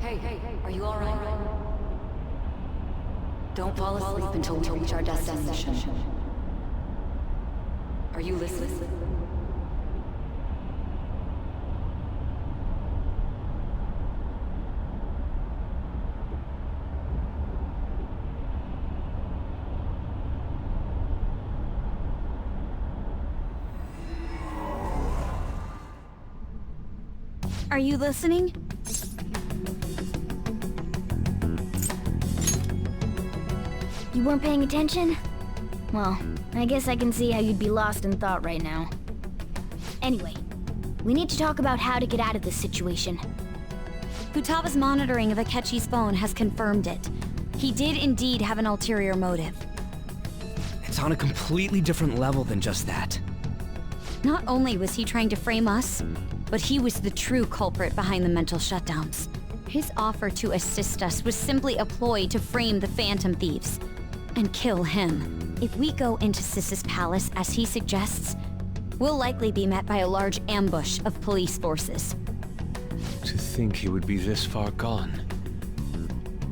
are you alright? Don't fall asleep until we reach our destination. Are you listening? Are you listening? You weren't paying attention? Well, I guess I can see how you'd be lost in thought right now. Anyway, we need to talk about how to get out of this situation. Futaba's monitoring of Akechi's phone has confirmed it. He did indeed have an ulterior motive. It's on a completely different level than just that. Not only was he trying to frame us, but he was the true culprit behind the mental shutdowns. His offer to assist us was simply a ploy to frame the Phantom Thieves and kill him. If we go into Sis's palace as he suggests, we'll likely be met by a large ambush of police forces. To think he would be this far gone.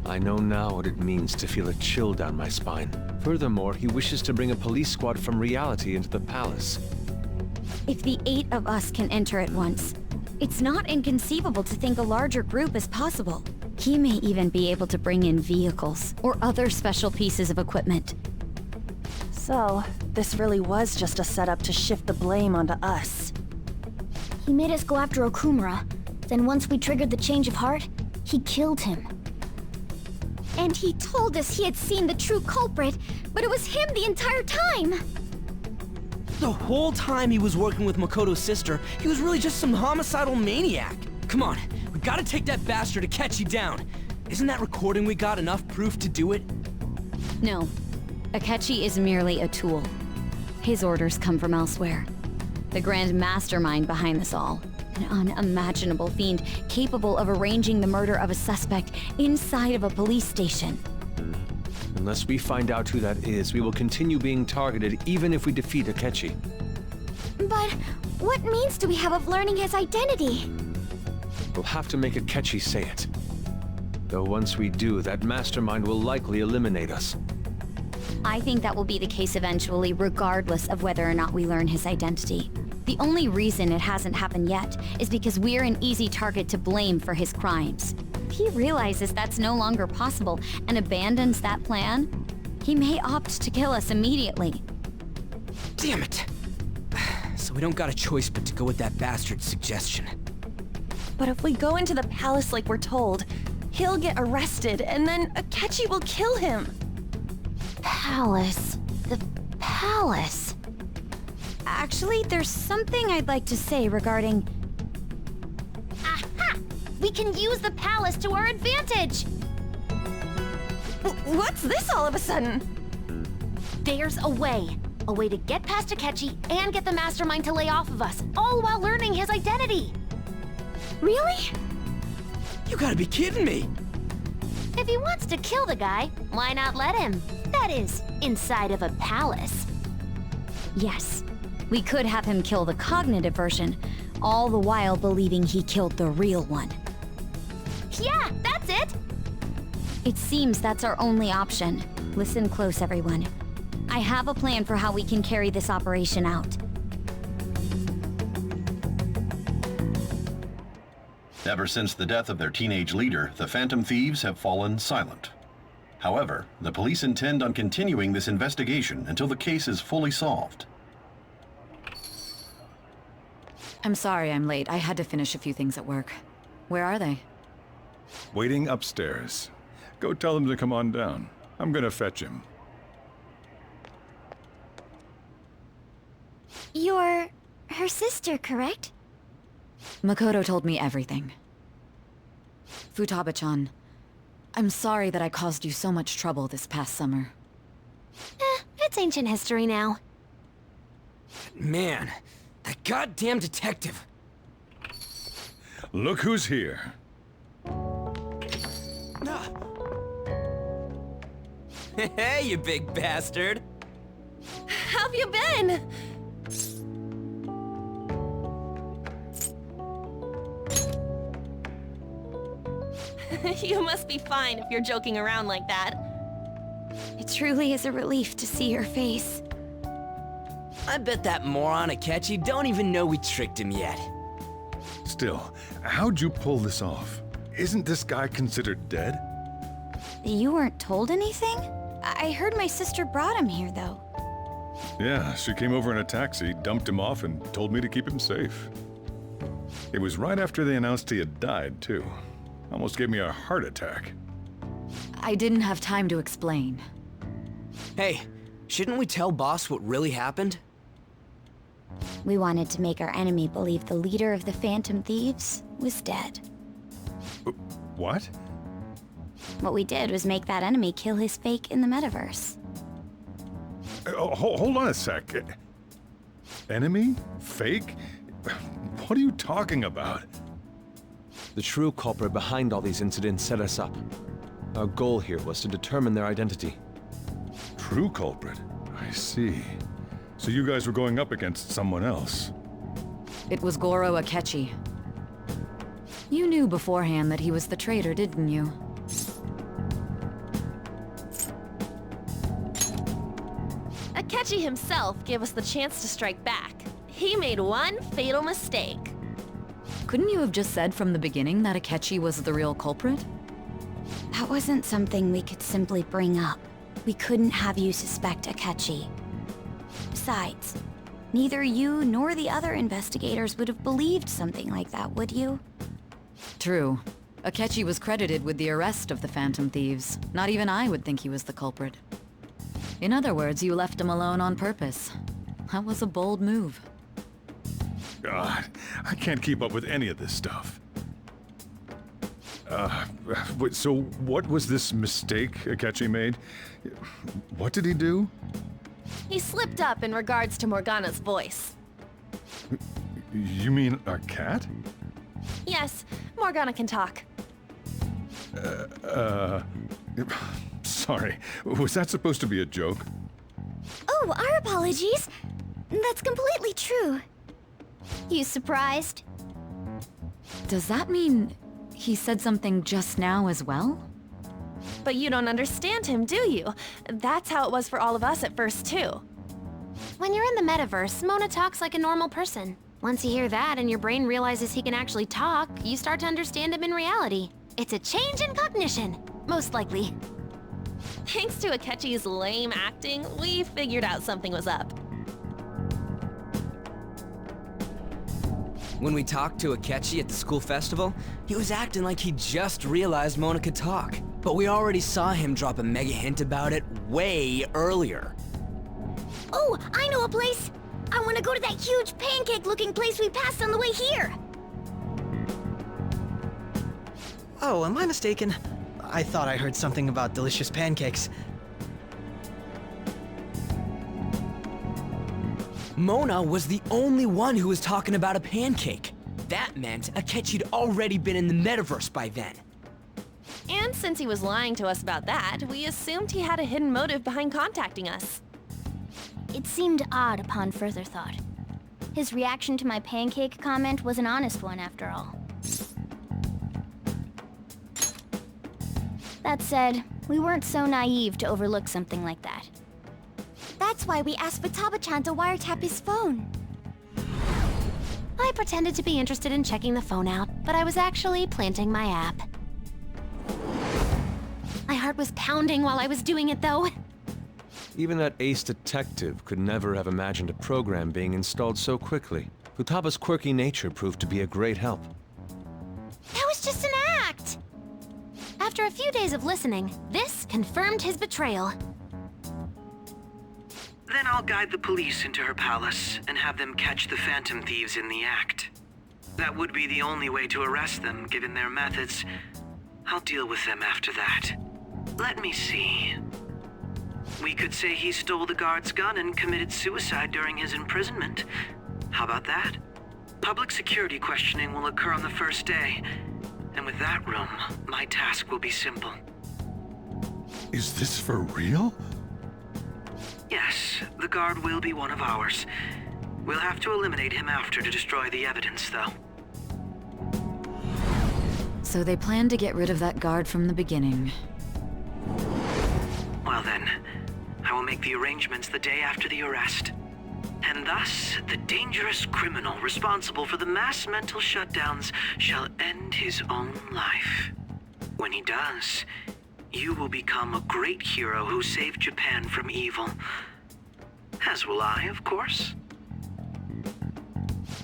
I know now what it means to feel a chill down my spine. Furthermore, he wishes to bring a police squad from reality into the palace. If the 8 of us can enter at once, it's not inconceivable to think a larger group is possible. He may even be able to bring in vehicles or other special pieces of equipment. So, this really was just a setup to shift the blame onto us. He made us go after Okumura, then once we triggered the change of heart, he killed him. And he told us he had seen the true culprit, but it was him the entire time! The whole time he was working with Makoto's sister, he was really just some homicidal maniac. Come on, we gotta take that bastard Akechi down. Isn't that recording we got enough proof to do it? No. Akechi is merely a tool. His orders come from elsewhere. The grand mastermind behind this all. An unimaginable fiend capable of arranging the murder of a suspect inside of a police station. Unless we find out who that is, we will continue being targeted even if we defeat Akechi. But what means do we have of learning his identity? We'll have to make Akechi say it. Though once we do, that mastermind will likely eliminate us. I think that will be the case eventually, regardless of whether or not we learn his identity. The only reason it hasn't happened yet is because we're an easy target to blame for his crimes. If he realizes that's no longer possible and abandons that plan, he may opt to kill us immediately. Damn it! So we don't got a choice but to go with that bastard's suggestion. But if we go into the palace like we're told, he'll get arrested and then Akechi will kill him. Palace. The palace. Actually, there's something I'd like to say regarding... Aha! We can use the palace to our advantage! What's this all of a sudden? There's a way. A way to get past Akechi and get the mastermind to lay off of us, all while learning his identity. Really? You gotta be kidding me! If he wants to kill the guy, why not let him? That is, inside of a palace. Yes, we could have him kill the cognitive version, all the while believing he killed the real one. Yeah, that's it! It seems that's our only option. Listen close, everyone. I have a plan for how we can carry this operation out. Ever since the death of their teenage leader, the Phantom Thieves have fallen silent. However, the police intend on continuing this investigation until the case is fully solved. I'm sorry I'm late. I had to finish a few things at work. Where are they? Waiting upstairs. Go tell him to come on down. I'm gonna fetch him. You're her sister, correct? Makoto told me everything. Futaba-chan, I'm sorry that I caused you so much trouble this past summer. It's ancient history now. Man, that goddamn detective. Look who's here. Hey, you big bastard! How've you been? You must be fine if you're joking around like that. It truly is a relief to see your face. I bet that moron Akechi don't even know we tricked him yet. Still, how'd you pull this off? Isn't this guy considered dead? You weren't told anything? I heard my sister brought him here, though. Yeah, she came over in a taxi, dumped him off, and told me to keep him safe. It was right after they announced he had died, too. Almost gave me a heart attack. I didn't have time to explain. Hey, shouldn't we tell boss what really happened? We wanted to make our enemy believe the leader of the Phantom Thieves was dead. What? What we did was make that enemy kill his fake in the metaverse. Hold on a sec. Enemy? Fake? What are you talking about? The true culprit behind all these incidents set us up. Our goal here was to determine their identity. True culprit? I see. So you guys were going up against someone else. It was Goro Akechi. You knew beforehand that he was the traitor, didn't you? Akechi himself gave us the chance to strike back. He made one fatal mistake. Couldn't you have just said from the beginning that Akechi was the real culprit? That wasn't something we could simply bring up. We couldn't have you suspect Akechi. Besides, neither you nor the other investigators would have believed something like that, would you? True. Akechi was credited with the arrest of the Phantom Thieves. Not even I would think he was the culprit. In other words, you left him alone on purpose. That was a bold move. God, I can't keep up with any of this stuff. So what was this mistake Akechi made? What did he do? He slipped up in regards to Morgana's voice. You mean our cat? Yes, Morgana can talk. Sorry, was that supposed to be a joke? Oh, our apologies. That's completely true. You surprised? Does that mean he said something just now as well? But you don't understand him, do you? That's how it was for all of us at first, too. When you're in the metaverse, Mona talks like a normal person. Once you hear that and your brain realizes he can actually talk, you start to understand him in reality. It's a change in cognition, most likely. Thanks to Akechi's lame acting, we figured out something was up. When we talked to Akechi at the school festival, he was acting like he just realized Mona could talk. But we already saw him drop a mega hint about it way earlier. Oh, I know a place! I want to go to that huge pancake-looking place we passed on the way here! Oh, am I mistaken? I thought I heard something about delicious pancakes. Mona was the only one who was talking about a pancake. That meant Akechi'd already been in the metaverse by then. And since he was lying to us about that, we assumed he had a hidden motive behind contacting us. It seemed odd upon further thought. His reaction to my pancake comment was an honest one, after all. That said, we weren't so naive to overlook something like that. That's why we asked Futaba-chan to wiretap his phone. I pretended to be interested in checking the phone out, but I was actually planting my app. My heart was pounding while I was doing it, though. Even that ace detective could never have imagined a program being installed so quickly. Futaba's quirky nature proved to be a great help. That was just an act! After a few days of listening, this confirmed his betrayal. Then I'll guide the police into her palace and have them catch the Phantom Thieves in the act. That would be the only way to arrest them, given their methods. I'll deal with them after that. Let me see. We could say he stole the guard's gun and committed suicide during his imprisonment. How about that? Public security questioning will occur on the first day. And with that room, my task will be simple. Is this for real? Yes, the guard will be one of ours. We'll have to eliminate him after to destroy the evidence, though. So they planned to get rid of that guard from the beginning. Well then, I will make the arrangements the day after the arrest. And thus, the dangerous criminal responsible for the mass mental shutdowns shall end his own life. When he does, you will become a great hero who saved Japan from evil. As will I, of course.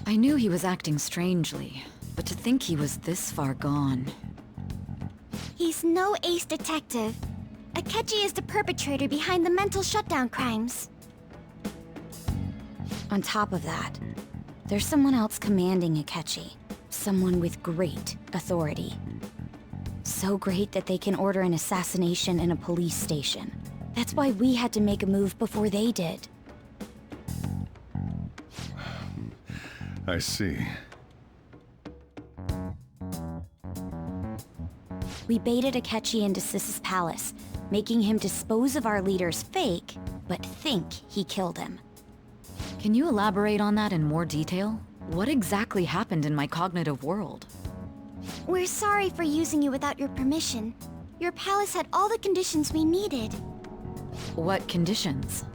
I knew he was acting strangely, but to think he was this far gone. He's no ace detective. Akechi is the perpetrator behind the mental shutdown crimes. On top of that, there's someone else commanding Akechi. Someone with great authority. So great that they can order an assassination in a police station. That's why we had to make a move before they did. I see. We baited Akechi into Sis's palace, making him dispose of our leader's fake, but think he killed him. Can you elaborate on that in more detail? What exactly happened in my cognitive world? We're sorry for using you without your permission. Your palace had all the conditions we needed. What conditions?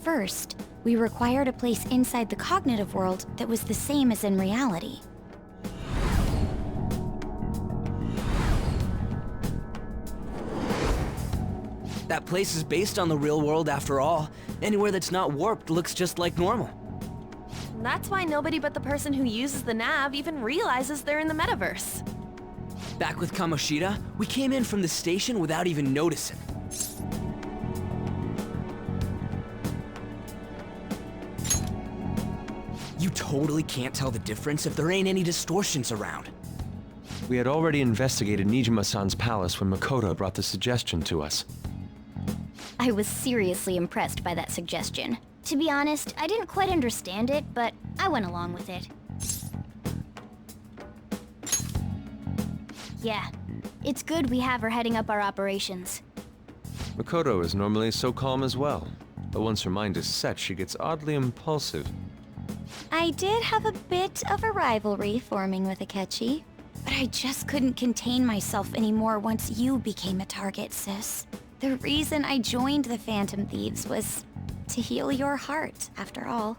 First, we required a place inside the cognitive world that was the same as in reality. That place is based on the real world after all. Anywhere that's not warped looks just like normal. That's why nobody but the person who uses the nav even realizes they're in the metaverse. Back with Kamoshida, we came in from the station without even noticing. You totally can't tell the difference if there ain't any distortions around. We had already investigated Nijima-san's palace when Makoto brought the suggestion to us. I was seriously impressed by that suggestion. To be honest, I didn't quite understand it, but I went along with it. Yeah, it's good we have her heading up our operations. Makoto is normally so calm as well, but once her mind is set, she gets oddly impulsive. I did have a bit of a rivalry forming with Akechi, but I just couldn't contain myself anymore once you became a target, sis. The reason I joined the Phantom Thieves was to heal your heart, after all.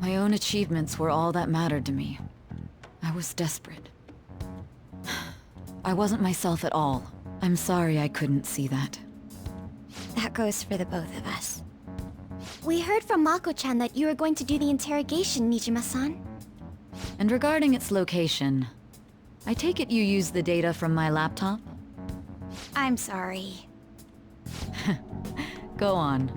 My own achievements were all that mattered to me. I was desperate. I wasn't myself at all. I'm sorry I couldn't see that. That goes for the both of us. We heard from Mako-chan that you were going to do the interrogation, Nijima-san. And regarding its location, I take it you used the data from my laptop? I'm sorry. Go on.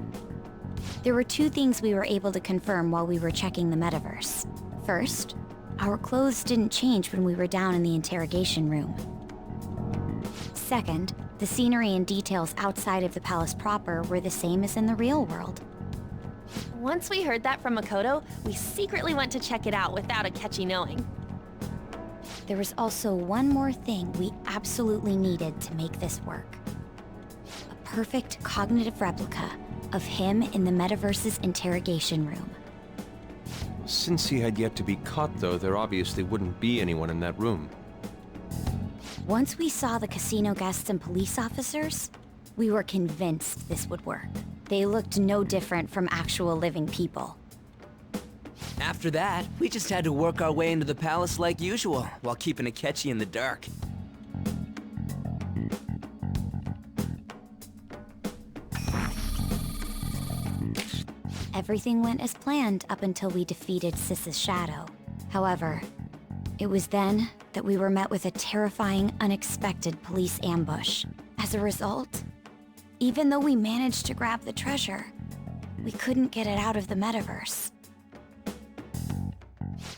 There were two things we were able to confirm while we were checking the metaverse. First, our clothes didn't change when we were down in the interrogation room. Second, the scenery and details outside of the palace proper were the same as in the real world. Once we heard that from Makoto, we secretly went to check it out without Akechi knowing. There was also one more thing we absolutely needed to make this work. A perfect cognitive replica of him in the metaverse's interrogation room. Since he had yet to be caught, though, there obviously wouldn't be anyone in that room. Once we saw the casino guests and police officers, we were convinced this would work. They looked no different from actual living people. After that, we just had to work our way into the palace like usual, while keeping Akechi in the dark. Everything went as planned up until we defeated Sis's shadow. However, it was then that we were met with a terrifying, unexpected police ambush. As a result, even though we managed to grab the treasure, we couldn't get it out of the metaverse.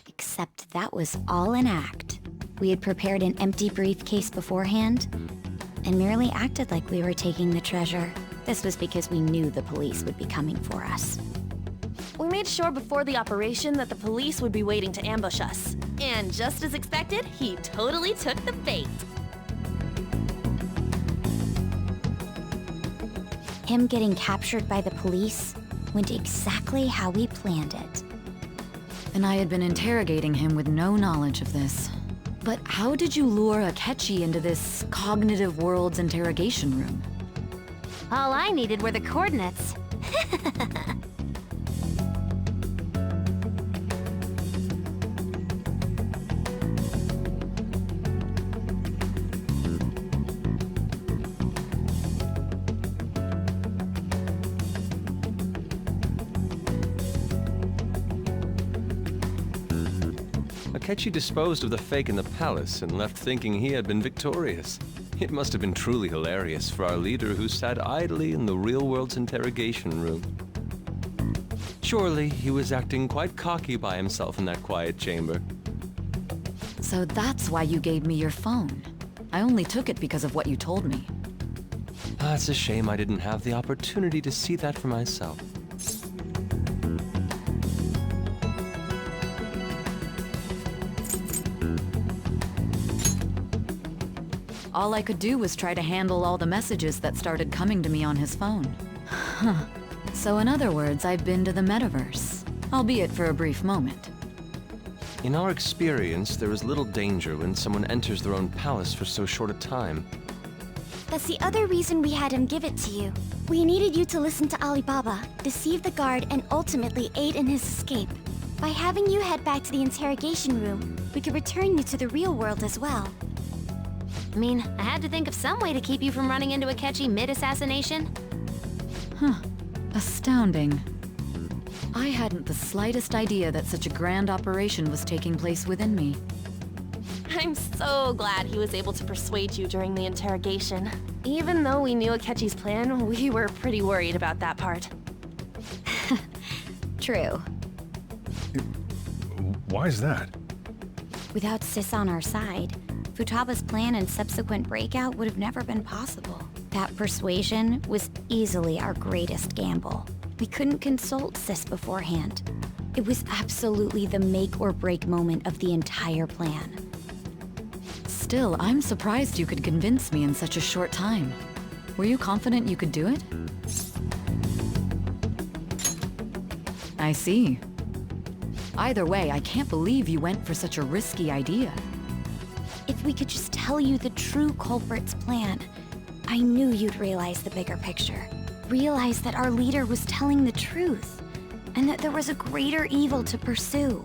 Except that was all an act. We had prepared an empty briefcase beforehand, and merely acted like we were taking the treasure. This was because we knew the police would be coming for us. We made sure before the operation that the police would be waiting to ambush us. And just as expected, he totally took the bait. Him getting captured by the police went exactly how we planned it. And I had been interrogating him with no knowledge of this. But how did you lure Akechi into this cognitive world's interrogation room? All I needed were the coordinates. Akechi disposed of the fake in the palace and left thinking he had been victorious. It must have been truly hilarious for our leader who sat idly in the real world's interrogation room. Surely he was acting quite cocky by himself in that quiet chamber. So that's why you gave me your phone. I only took it because of what you told me. It's a shame I didn't have the opportunity to see that for myself. All I could do was try to handle all the messages that started coming to me on his phone. Huh. So in other words, I've been to the metaverse, albeit for a brief moment. In our experience, there is little danger when someone enters their own palace for so short a time. That's the other reason we had him give it to you. We needed you to listen to Alibaba, deceive the guard, and ultimately aid in his escape. By having you head back to the interrogation room, we could return you to the real world as well. I mean, I had to think of some way to keep you from running into Akechi mid-assassination. Huh. Astounding. I hadn't the slightest idea that such a grand operation was taking place within me. I'm so glad he was able to persuade you during the interrogation. Even though we knew Akechi's plan, we were pretty worried about that part. True. Why's that? Without Sis on our side, Futaba's plan and subsequent breakout would have never been possible. That persuasion was easily our greatest gamble. We couldn't consult Sis beforehand. It was absolutely the make or break moment of the entire plan. Still, I'm surprised you could convince me in such a short time. Were you confident you could do it? I see. Either way, I can't believe you went for such a risky idea. If we could just tell you the true culprit's plan, I knew you'd realize the bigger picture. Realize that our leader was telling the truth, and that there was a greater evil to pursue.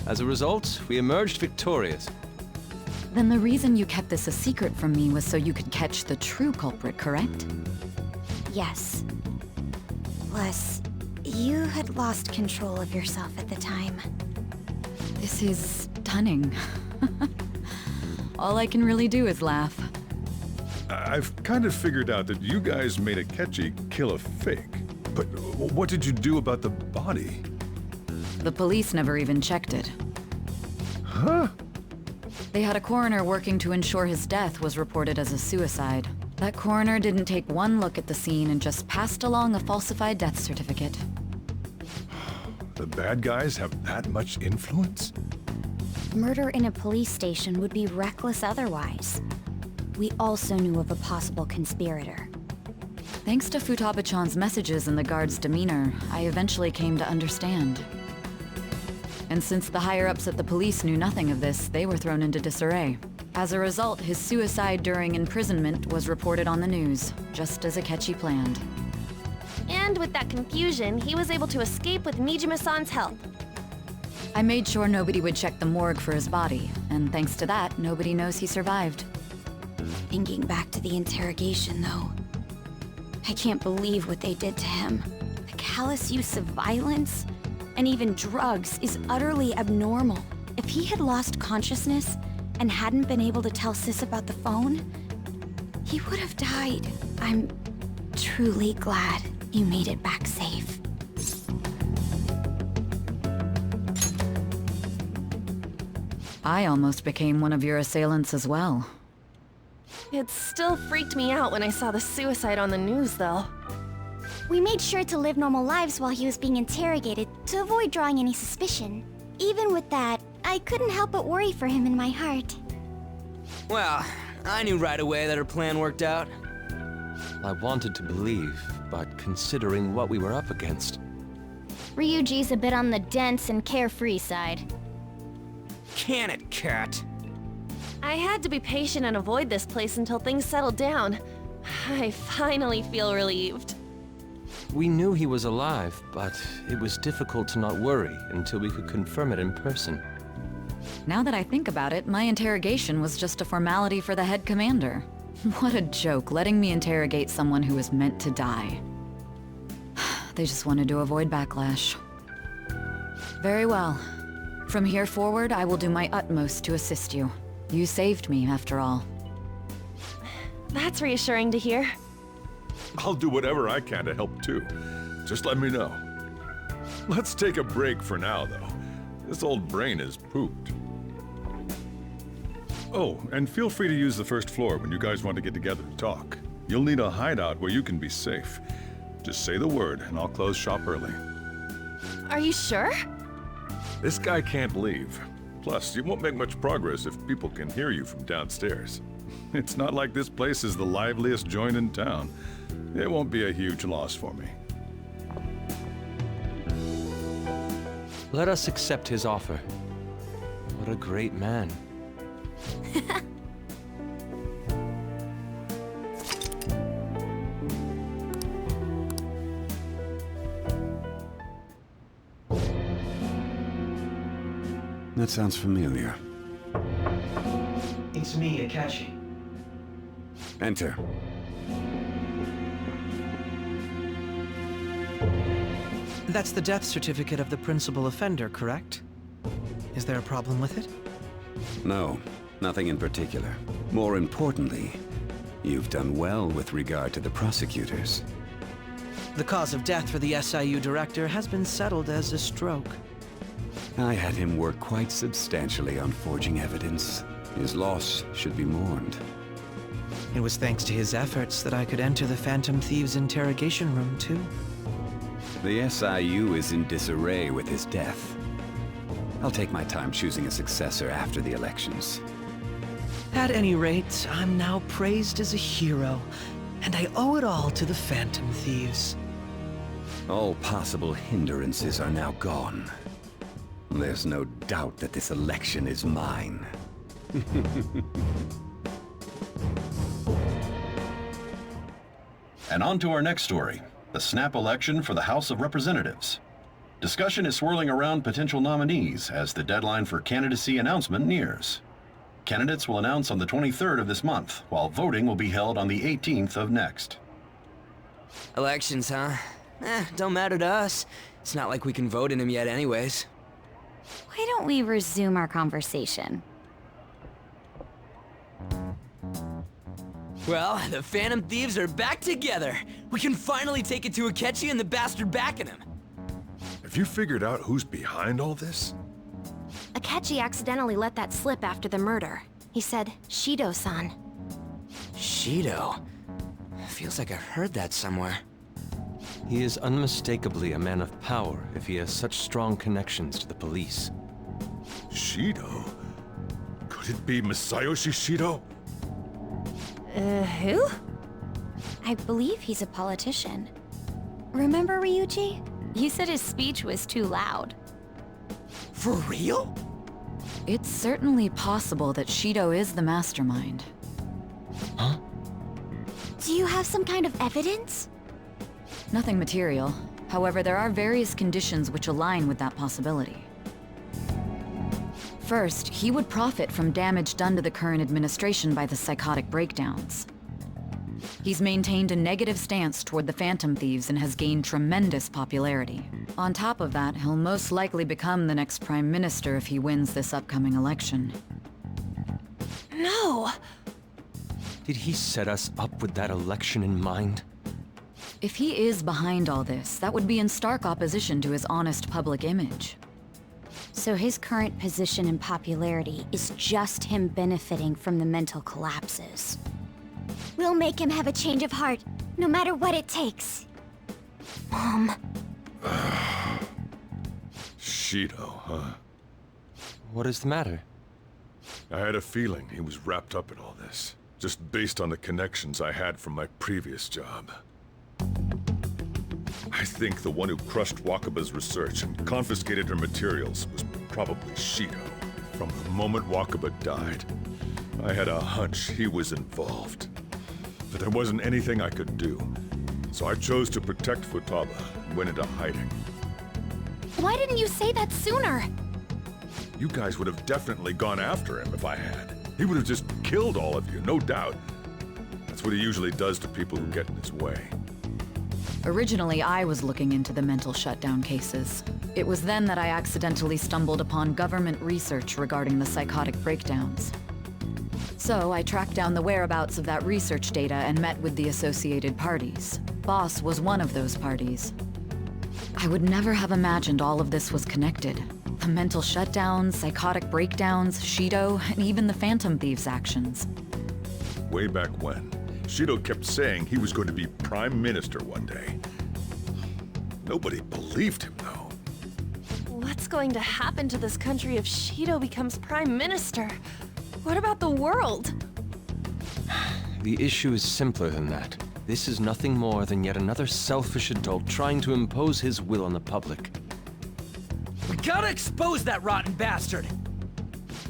As a result, we emerged victorious. Then the reason you kept this a secret from me was so you could catch the true culprit, correct? Yes. Plus, you had lost control of yourself at the time. This is stunning. All I can really do is laugh. I've kind of figured out that you guys made Akechi kill a fake. But what did you do about the body? The police never even checked it. Huh? They had a coroner working to ensure his death was reported as a suicide. That coroner didn't take one look at the scene and just passed along a falsified death certificate. The bad guys have that much influence? Murder in a police station would be reckless otherwise. We also knew of a possible conspirator. Thanks to Futaba-chan's messages and the guard's demeanor, I eventually came to understand. And since the higher-ups at the police knew nothing of this, they were thrown into disarray. As a result, his suicide during imprisonment was reported on the news, just as Akechi planned. And with that confusion, he was able to escape with Mijima-san's help. I made sure nobody would check the morgue for his body, and thanks to that, nobody knows he survived. Thinking back to the interrogation, though, I can't believe what they did to him. The callous use of violence, and even drugs, is utterly abnormal. If he had lost consciousness and hadn't been able to tell Sis about the phone, he would have died. I'm truly glad you made it back safe. I almost became one of your assailants as well. It still freaked me out when I saw the suicide on the news, though. We made sure to live normal lives while he was being interrogated to avoid drawing any suspicion. Even with that, I couldn't help but worry for him in my heart. Well, I knew right away that her plan worked out. I wanted to believe, but considering what we were up against... Ryuji's a bit on the dense and carefree side. Can it, cat? I had to be patient and avoid this place until things settled down. I finally feel relieved. We knew he was alive, but it was difficult to not worry until we could confirm it in person. Now that I think about it, my interrogation was just a formality for the head commander. What a joke, letting me interrogate someone who was meant to die. They just wanted to avoid backlash. Very well. From here forward, I will do my utmost to assist you. You saved me, after all. That's reassuring to hear. I'll do whatever I can to help too. Just let me know. Let's take a break for now, though. This old brain is pooped. Oh, and feel free to use the first floor when you guys want to get together and talk. You'll need a hideout where you can be safe. Just say the word, and I'll close shop early. Are you sure? This guy can't leave. Plus, you won't make much progress if people can hear you from downstairs. It's not like this place is the liveliest joint in town. It won't be a huge loss for me. Let us accept his offer. What a great man. That sounds familiar. It's me, Akashi. Enter. That's the death certificate of the principal offender, correct? Is there a problem with it? No, nothing in particular. More importantly, you've done well with regard to the prosecutors. The cause of death for the SIU director has been settled as a stroke. I had him work quite substantially on forging evidence. His loss should be mourned. It was thanks to his efforts that I could enter the Phantom Thieves' interrogation room, too. The SIU is in disarray with his death. I'll take my time choosing a successor after the elections. At any rate, I'm now praised as a hero, and I owe it all to the Phantom Thieves. All possible hindrances are now gone. There's no doubt that this election is mine. And on to our next story, the snap election for the House of Representatives. Discussion is swirling around potential nominees as the deadline for candidacy announcement nears. Candidates will announce on the 23rd of this month, while voting will be held on the 18th of next. Elections, huh? Don't matter to us. It's not like we can vote in them yet anyways. Why don't we resume our conversation? Well, the Phantom Thieves are back together. We can finally take it to Akechi and the bastard backing him. Have you figured out who's behind all this? Akechi accidentally let that slip after the murder. He said, Shido-san. Shido? Feels like I've heard that somewhere. He is unmistakably a man of power if he has such strong connections to the police. Shido? Could it be Masayoshi Shido? Who? I believe he's a politician. Remember Ryuji? You said his speech was too loud. For real? It's certainly possible that Shido is the mastermind. Huh? Do you have some kind of evidence? Nothing material. However, there are various conditions which align with that possibility. First, he would profit from damage done to the current administration by the psychotic breakdowns. He's maintained a negative stance toward the Phantom Thieves and has gained tremendous popularity. On top of that, he'll most likely become the next Prime Minister if he wins this upcoming election. No! Did he set us up with that election in mind? If he is behind all this, that would be in stark opposition to his honest public image. So his current position and popularity is just him benefiting from the mental collapses. We'll make him have a change of heart, no matter what it takes. Mom. Shido, huh? What is the matter? I had a feeling he was wrapped up in all this, just based on the connections I had from my previous job. I think the one who crushed Wakaba's research and confiscated her materials was probably Shido. From the moment Wakaba died, I had a hunch he was involved. But there wasn't anything I could do. So I chose to protect Futaba and went into hiding. Why didn't you say that sooner? You guys would have definitely gone after him if I had. He would have just killed all of you, no doubt. That's what he usually does to people who get in his way. Originally, I was looking into the mental shutdown cases. It was then that I accidentally stumbled upon government research regarding the psychotic breakdowns. So I tracked down the whereabouts of that research data and met with the associated parties. Boss was one of those parties. I would never have imagined all of this was connected. The mental shutdowns, psychotic breakdowns, Shido, and even the Phantom Thieves' actions. Way back when, Shido kept saying he was going to be Prime Minister one day. Nobody believed him, though. What's going to happen to this country if Shido becomes Prime Minister? What about the world? The issue is simpler than that. This is nothing more than yet another selfish adult trying to impose his will on the public. We gotta expose that rotten bastard!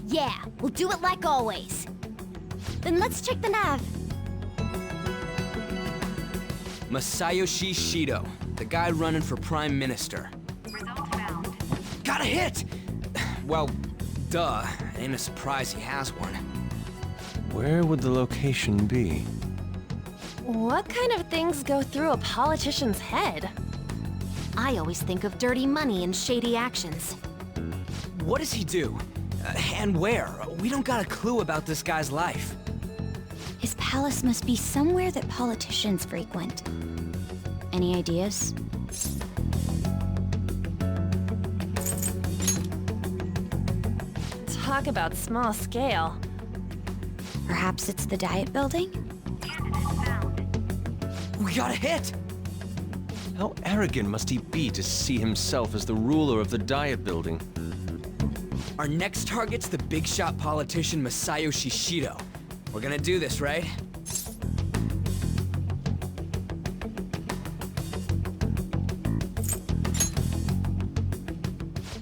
Yeah, we'll do it like always. Then let's check the nav. Masayoshi Shido, the guy running for Prime Minister. Got a hit! Well, duh. Ain't a surprise he has one. Where would the location be? What kind of things go through a politician's head? I always think of dirty money and shady actions. What does he do? And where? We don't got a clue about this guy's life. His palace must be somewhere that politicians frequent. Any ideas? Talk about small scale. Perhaps it's the Diet Building? We got a hit! How arrogant must he be to see himself as the ruler of the Diet Building? Our next target's the big shot politician Masayoshi Shido. We're gonna do this, right?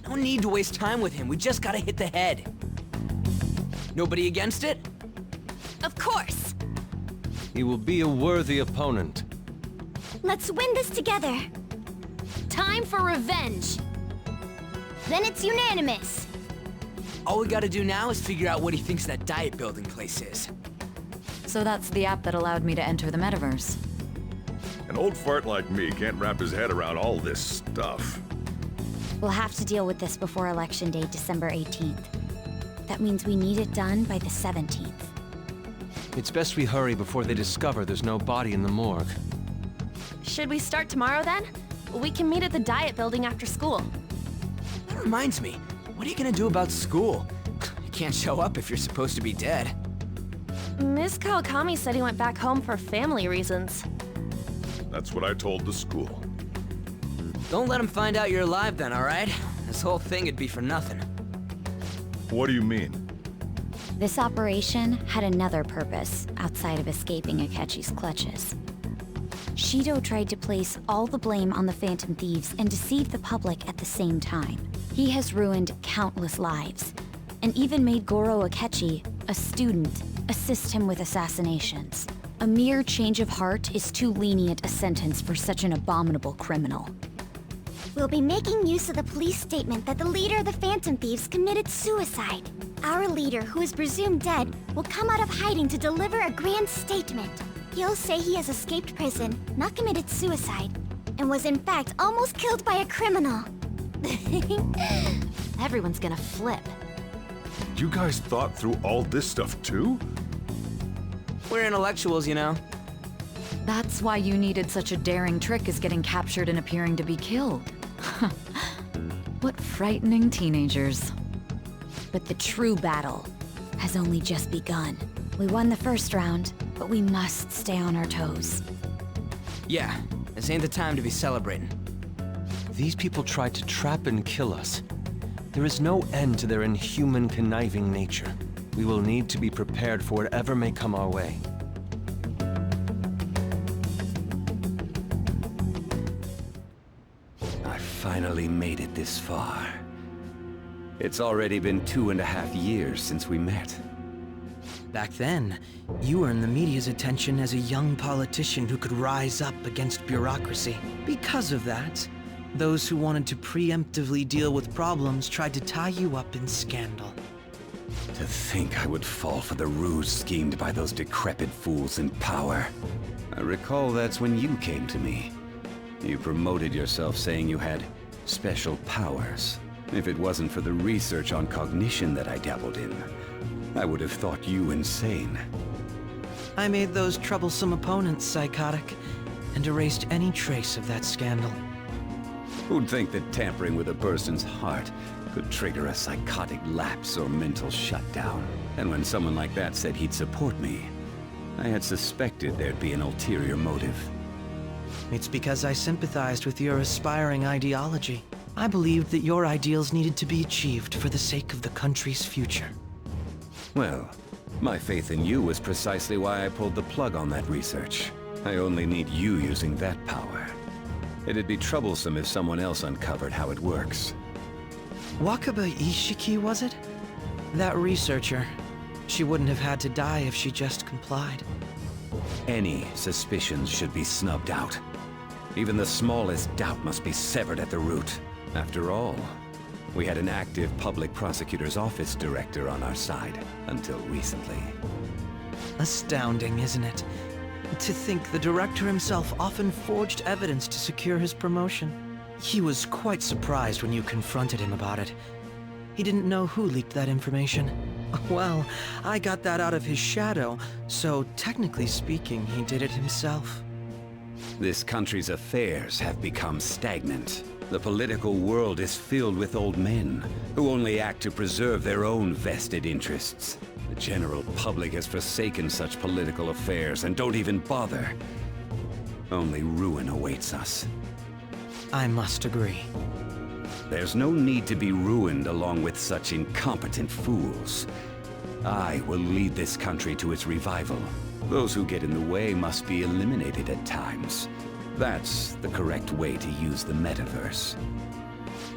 No need to waste time with him. We just gotta hit the head. Nobody against it? Of course! He will be a worthy opponent. Let's win this together. Time for revenge. Then it's unanimous. All we gotta do now is figure out what he thinks that Diet Building place is. So that's the app that allowed me to enter the metaverse. An old fart like me can't wrap his head around all this stuff. We'll have to deal with this before Election Day, December 18th. That means we need it done by the 17th. It's best we hurry before they discover there's no body in the morgue. Should we start tomorrow then? We can meet at the Diet Building after school. That reminds me, what are you gonna do about school? You can't show up if you're supposed to be dead. Ms. Kawakami said he went back home for family reasons. That's what I told the school. Don't let him find out you're alive then, alright? This whole thing would be for nothing. What do you mean? This operation had another purpose outside of escaping Akechi's clutches. Shido tried to place all the blame on the Phantom Thieves and deceive the public at the same time. He has ruined countless lives, and even made Goro Akechi, a student, assist him with assassinations. A mere change of heart is too lenient a sentence for such an abominable criminal. We'll be making use of the police statement that the leader of the Phantom Thieves committed suicide. Our leader, who is presumed dead, will come out of hiding to deliver a grand statement. He'll say he has escaped prison, not committed suicide, and was in fact almost killed by a criminal. Everyone's gonna flip. You guys thought through all this stuff too? We're intellectuals, you know. That's why you needed such a daring trick as getting captured and appearing to be killed. What frightening teenagers. But the true battle has only just begun. We won the first round, but we must stay on our toes. Yeah, this ain't the time to be celebrating. These people tried to trap and kill us. There is no end to their inhuman, conniving nature. We will need to be prepared for whatever may come our way. I finally made it this far. It's already been 2.5 years since we met. Back then, you earned the media's attention as a young politician who could rise up against bureaucracy. Because of that, those who wanted to preemptively deal with problems tried to tie you up in scandal. To think I would fall for the ruse schemed by those decrepit fools in power. I recall that's when you came to me. You promoted yourself saying you had special powers. If it wasn't for the research on cognition that I dabbled in, I would have thought you insane. I made those troublesome opponents psychotic, and erased any trace of that scandal. Who'd think that tampering with a person's heart could trigger a psychotic lapse or mental shutdown? And when someone like that said he'd support me, I had suspected there'd be an ulterior motive. It's because I sympathized with your aspiring ideology. I believed that your ideals needed to be achieved for the sake of the country's future. Well, my faith in you was precisely why I pulled the plug on that research. I only need you using that power. It'd be troublesome if someone else uncovered how it works. Wakaba Ishiki, was it? That researcher. She wouldn't have had to die if she just complied. Any suspicions should be snubbed out. Even the smallest doubt must be severed at the root. After all, we had an active public prosecutor's office director on our side, until recently. Astounding, isn't it? To think the director himself often forged evidence to secure his promotion. He was quite surprised when you confronted him about it. He didn't know who leaked that information. Well, I got that out of his shadow, so technically speaking, he did it himself. This country's affairs have become stagnant. The political world is filled with old men who only act to preserve their own vested interests. The general public has forsaken such political affairs and don't even bother. Only ruin awaits us. I must agree. There's no need to be ruined along with such incompetent fools. I will lead this country to its revival. Those who get in the way must be eliminated at times. That's the correct way to use the metaverse.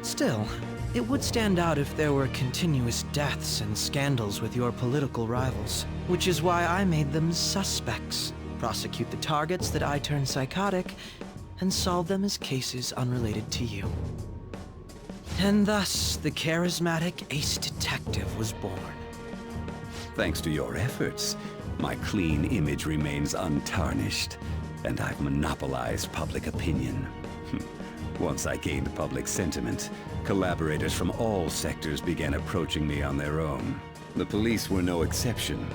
Still, it would stand out if there were continuous deaths and scandals with your political rivals, which is why I made them suspects. Prosecute the targets that I turn psychotic, and solve them as cases unrelated to you. And thus, the charismatic ace detective was born. Thanks to your efforts, my clean image remains untarnished, and I've monopolized public opinion. Once I gained public sentiment, collaborators from all sectors began approaching me on their own. The police were no exception.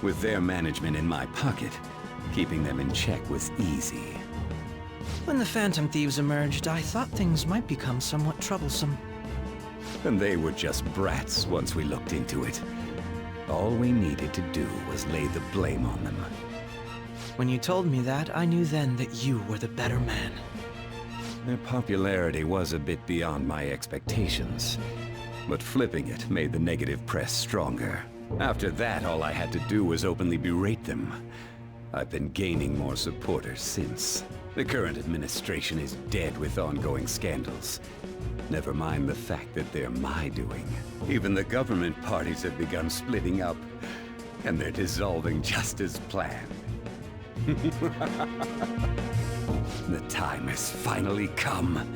With their management in my pocket, keeping them in check was easy. When the Phantom Thieves emerged, I thought things might become somewhat troublesome. And they were just brats once we looked into it. All we needed to do was lay the blame on them. When you told me that, I knew then that you were the better man. Their popularity was a bit beyond my expectations, but flipping it made the negative press stronger. After that, all I had to do was openly berate them. I've been gaining more supporters since. The current administration is dead with ongoing scandals. Never mind the fact that they're my doing. Even the government parties have begun splitting up, and they're dissolving just as planned. The time has finally come.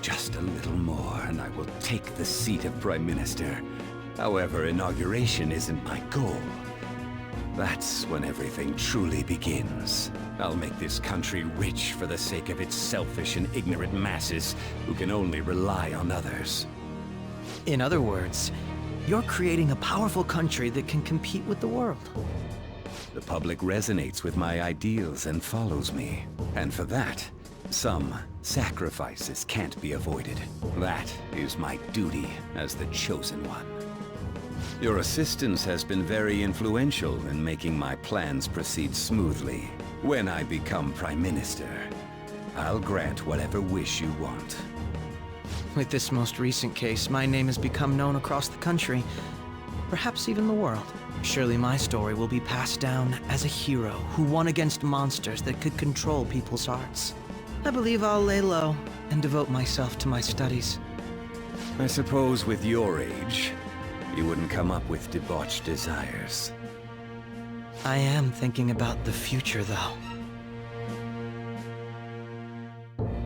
Just a little more, and I will take the seat of Prime Minister. However, inauguration isn't my goal. That's when everything truly begins. I'll make this country rich for the sake of its selfish and ignorant masses who can only rely on others. In other words, you're creating a powerful country that can compete with the world. The public resonates with my ideals and follows me. And for that, some sacrifices can't be avoided. That is my duty as the chosen one. Your assistance has been very influential in making my plans proceed smoothly. When I become Prime Minister, I'll grant whatever wish you want. With this most recent case, my name has become known across the country, perhaps even the world. Surely my story will be passed down as a hero who won against monsters that could control people's hearts. I believe I'll lay low and devote myself to my studies. I suppose with your age, you wouldn't come up with debauched desires. I am thinking about the future, though.